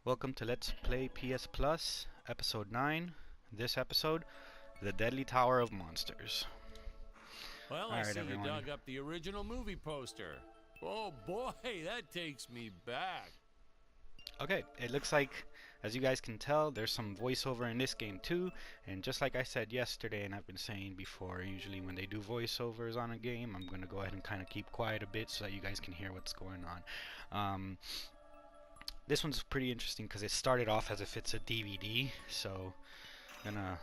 Welcome to Let's Play PS Plus, Episode 9. This episode, The Deadly Tower of Monsters. Well, I Alright, see everyone. you dug up the original movie poster. Oh boy, that takes me back. Okay, it looks like, as you guys can tell, there's some voiceover in this game too, and just like I said yesterday, and I've been saying before, usually when they do voiceovers on a game, I'm going to go ahead and kind of keep quiet a bit so that you guys can hear what's going on. This one's pretty interesting because it started off as if it's a DVD, so I'm gonna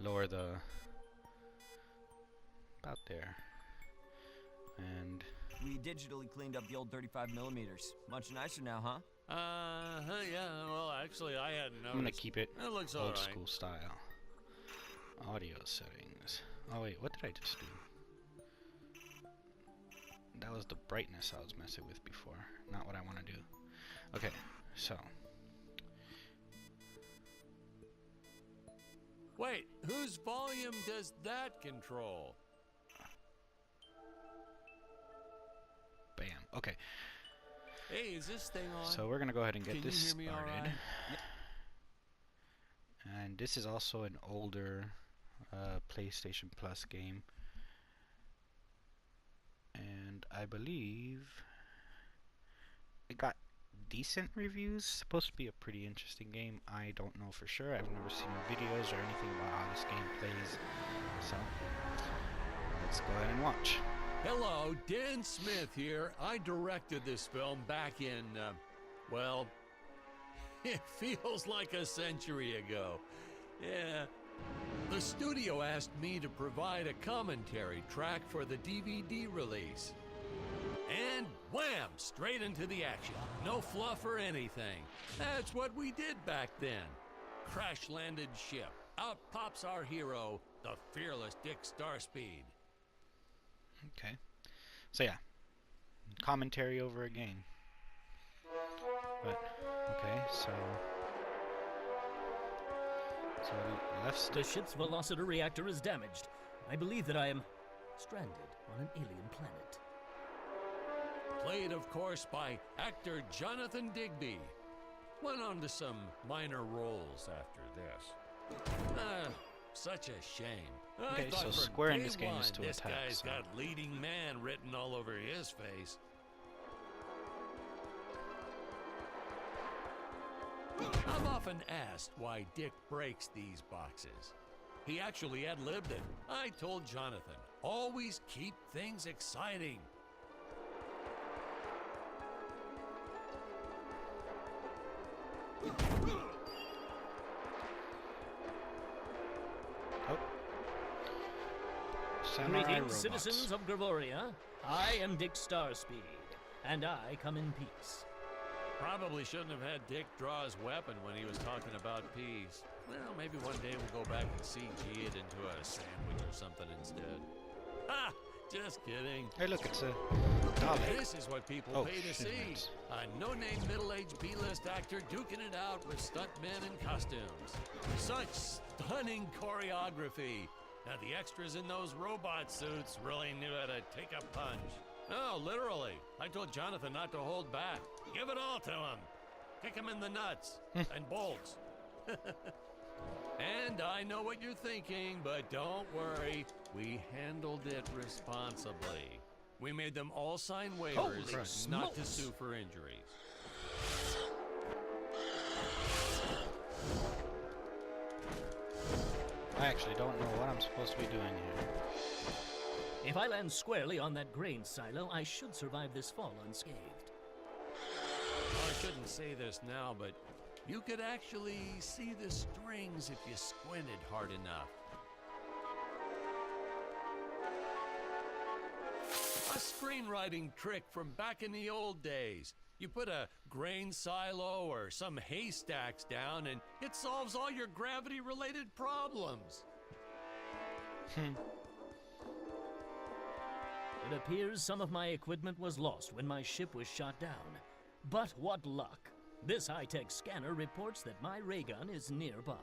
lower the about there, and We digitally cleaned up the old 35 millimeters. Much nicer now, huh? Yeah, well, actually, I hadn't noticed. I'm gonna keep it It looks old alright. school style. Audio settings. Oh wait, what did I just do? That was the brightness I was messing with before, not what I want to do. Okay, so Wait, whose volume does that control? bam. Okay, Hey, is this thing on? so we're gonna go ahead and get Can this you hear me all started. right? And this is also an older PlayStation Plus game, and I believe it got decent reviews. Supposed to be a pretty interesting game. I don't know for sure. I've never seen videos or anything about how this game plays, so let's go ahead and watch. Hello, Dan Smith here. I directed this film back in, well, it feels like a century ago. Yeah. The studio asked me to provide a commentary track for the DVD release. And wham! Straight into the action. No fluff or anything. That's what we did back then. Crash-landed ship. Out pops our hero, the fearless Dick Starspeed. Okay, so yeah, commentary over a game. But okay, so left The stick. ship's velociter reactor is damaged. I believe that I am stranded on an alien planet. Played, of course, by actor Jonathan Digby. Went on to some minor roles after this. Such a shame. Okay, I thought so from square in day this game is one, to this attack, guy's so- got leading man written all over his face. I'm often asked why Dick breaks these boxes. He actually ad-libbed it. I told Jonathan, always keep things exciting. Oh, samurai Greetings, robots. citizens of Gravoria. I am Dick Starspeed, and I come in peace. Probably shouldn't have had Dick draw his weapon when he was talking about peas. Well, maybe one day we'll go back and CG it into a sandwich or something instead. Ha! Just kidding. Hey, look, it's a dolly. This is what people Oh, pay to shit, see. nice. A no-name middle-aged B-list actor duking it out with stuntmen in costumes. Such stunning choreography. Now, the extras in those robot suits really knew how to take a punch. No, literally. I told Jonathan not to hold back. Give it all to him. Kick him in the nuts and bolts. And I know what you're thinking, but don't worry. We handled it responsibly. We made them all sign waivers Holy not to smokes. sue for injuries. I actually don't know what I'm supposed to be doing here. If I land squarely on that grain silo, I should survive this fall unscathed. Well, I shouldn't say this now, but you could actually see the strings if you squinted hard enough. A screenwriting trick from back in the old days. You put a grain silo or some haystacks down and it solves all your gravity-related problems. It appears some of my equipment was lost when my ship was shot down. But what luck! This high-tech scanner reports that my ray gun is nearby.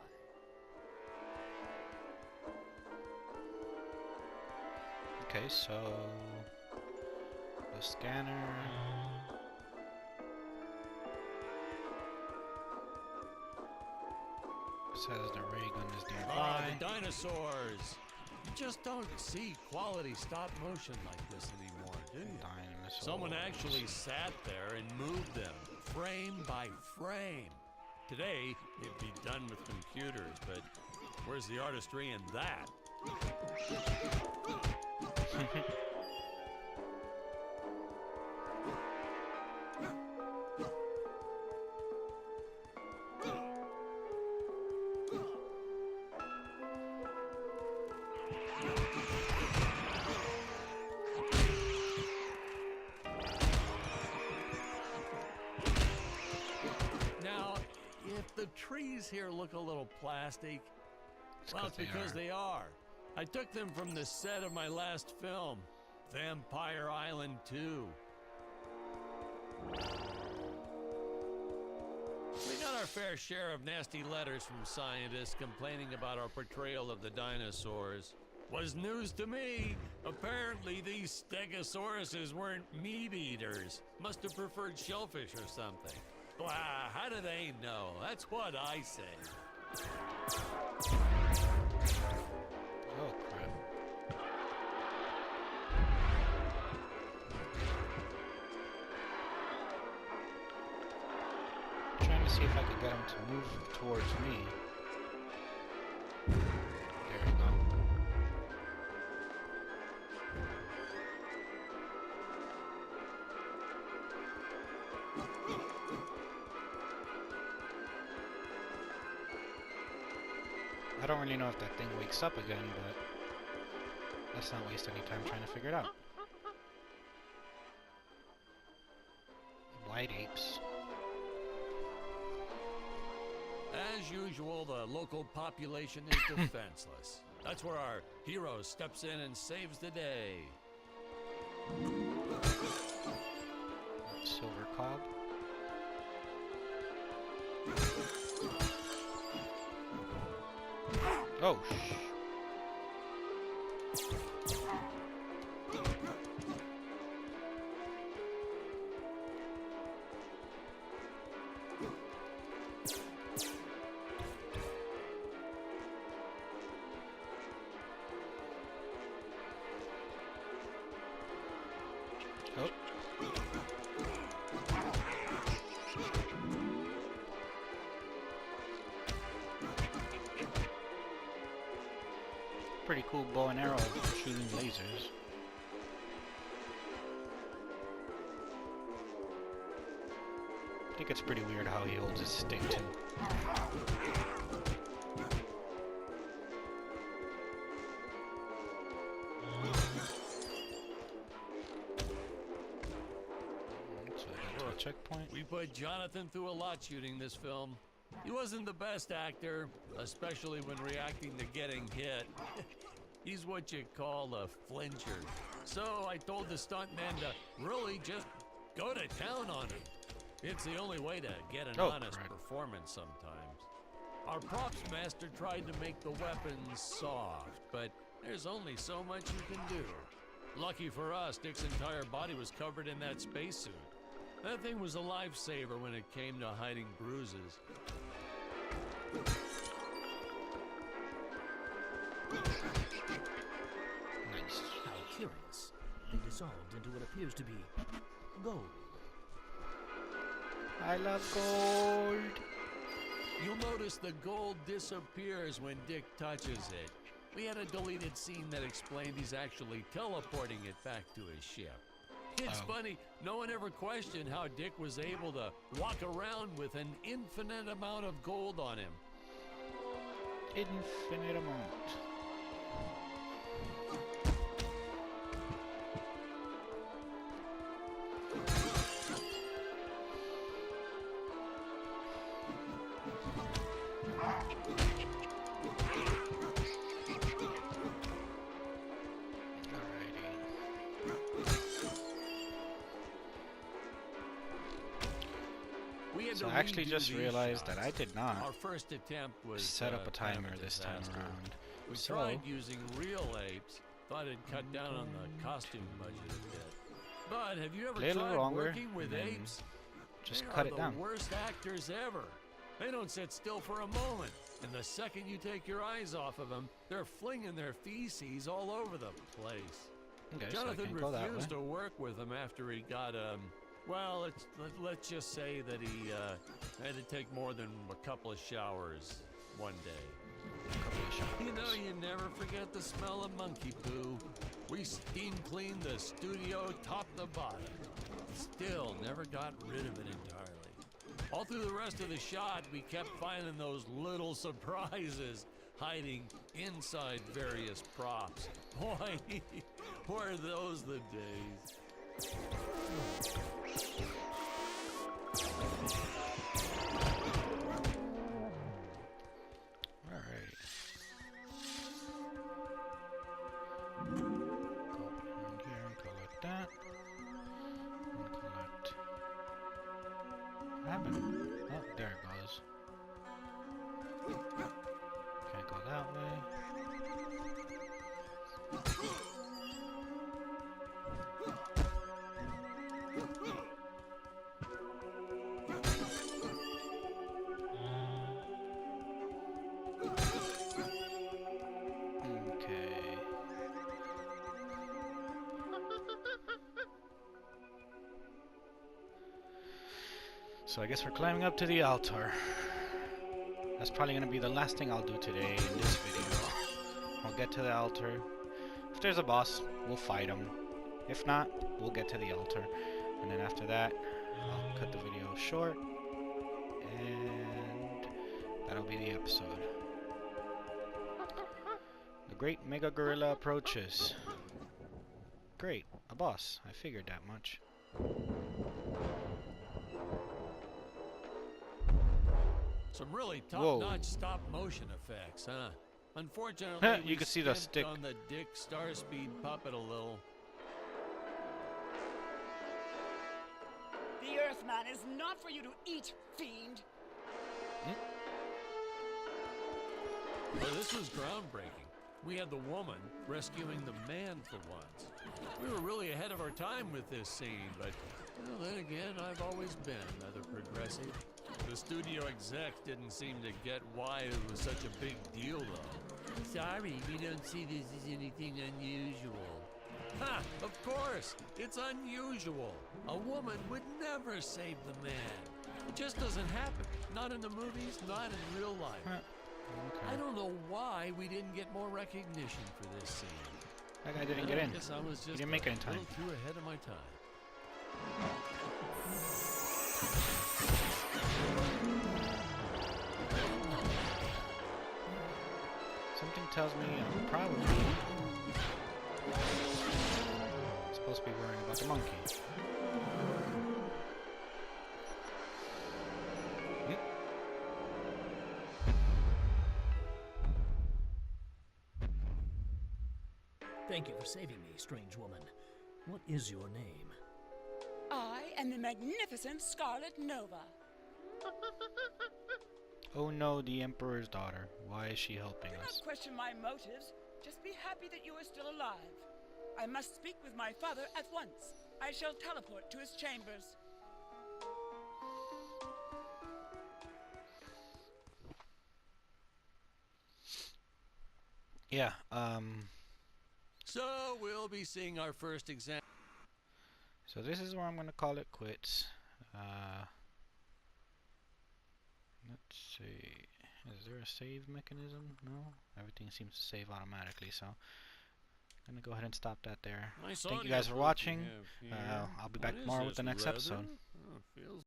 Okay, so the scanner. Says the ray gun is Ah, nearby. the dinosaurs. You just don't see quality stop motion like this anymore, do you? Dinosaurs. Someone actually sat there and moved them, frame by frame. Today, it'd be done with computers, but where's the artistry in that? Now, if the trees here look a little plastic, well, it's because they are. I took them from the set of my last film, Vampire Island 2. We got our fair share of nasty letters from scientists complaining about our portrayal of the dinosaurs. Was news to me. Apparently, these stegosauruses weren't meat eaters. Must have preferred shellfish or something. Blah, how do they know? That's what I say. Oh crap. Trying to see if I could get him to move towards me. There we go. I don't really know if that thing wakes up again, but let's not waste any time trying to figure it out. White apes. As usual, the local population is defenseless. That's where our hero steps in and saves the day. Silver cob. Oh, Oh. Pretty cool bow and arrow shooting lasers. I think it's pretty weird how he holds his stick too. So a checkpoint. We put Jonathan through a lot shooting this film. He wasn't the best actor, especially when reacting to getting hit. He's what you call a flincher. So I told the stuntman to really just go to town on him. It's the only way to get an honest performance sometimes. Our props master tried to make the weapons soft, but there's only so much you can do. Lucky for us, Dick's entire body was covered in that spacesuit. That thing was a lifesaver when it came to hiding bruises. Nice. How curious. They dissolved into what appears to be gold. I love gold. You'll notice the gold disappears when Dick touches it. We had a deleted scene that explained he's actually teleporting it back to his ship. It's funny, no one ever questioned how Dick was able to walk around with an infinite amount of gold on him. Infinite amount. So I actually just realized that I did not Our first attempt was set up a timer this time disaster. around. We So tried using real apes. Thought it'd cut down on the costume budget a bit. But have you ever play a little tried longer, working with and then apes? just They cut are it down. the worst actors ever. They don't sit still for a moment. And the second you take your eyes off of them, they're flinging their feces all over the place. Okay, so I Jonathan can't go that way. refused to work with him after he got, well, let's just say that he had to take more than a couple of showers one day. You know, you never forget the smell of monkey poo. We steam cleaned the studio top to bottom. Still never got rid of it entirely. All through the rest of the shot, we kept finding those little surprises hiding inside various props. Boy, were those the days. Alright. Go in here and collect that. And collect. What happened? Oh, there it goes. Can't go that way. Okay. So I guess we're climbing up to the altar. That's probably going to be the last thing I'll do today in this video. I'll get to the altar. If there's a boss, we'll fight him. If not, we'll get to the altar. And then after that, I'll cut the video short. And that'll be the episode. The great mega gorilla approaches. Great, a boss. I figured that much. Some really top-notch stop-motion effects, huh? Unfortunately, you can see the stick on the Dick Starspeed puppet a little. The Earthman is not for you to eat, fiend. Well, this was groundbreaking. We had the woman rescuing the man for once. We were really ahead of our time with this scene, but well, then again, I've always been rather progressive. The studio execs didn't seem to get why it was such a big deal, though. Sorry, we don't see this as anything unusual. Ha! Of course! It's unusual! A woman would never save the man. It just doesn't happen. Not in the movies, not in real life. Okay. I don't know why we didn't get more recognition for this scene. That guy didn't get in. I guess I was just He didn't make it in a time. little too ahead of my time. Something tells me I'm probably supposed to be worrying about the monkey. Yep. Thank you for saving me, strange woman. What is your name? I am the magnificent Scarlet Nova. Oh no, the Emperor's daughter. Why is she helping Do us? not question my motives. Just be happy that you are still alive. I must speak with my father at once. I shall teleport to his chambers. Yeah, So we'll be seeing our first exam. so this is where I'm gonna call it quits. Let's see. Is there a save mechanism? No? Everything seems to save automatically, so I'm gonna go ahead and stop that there. Nice Thank you audio guys for proof watching. you have here. I'll be back What is tomorrow with this, the next leather? episode. Oh, feels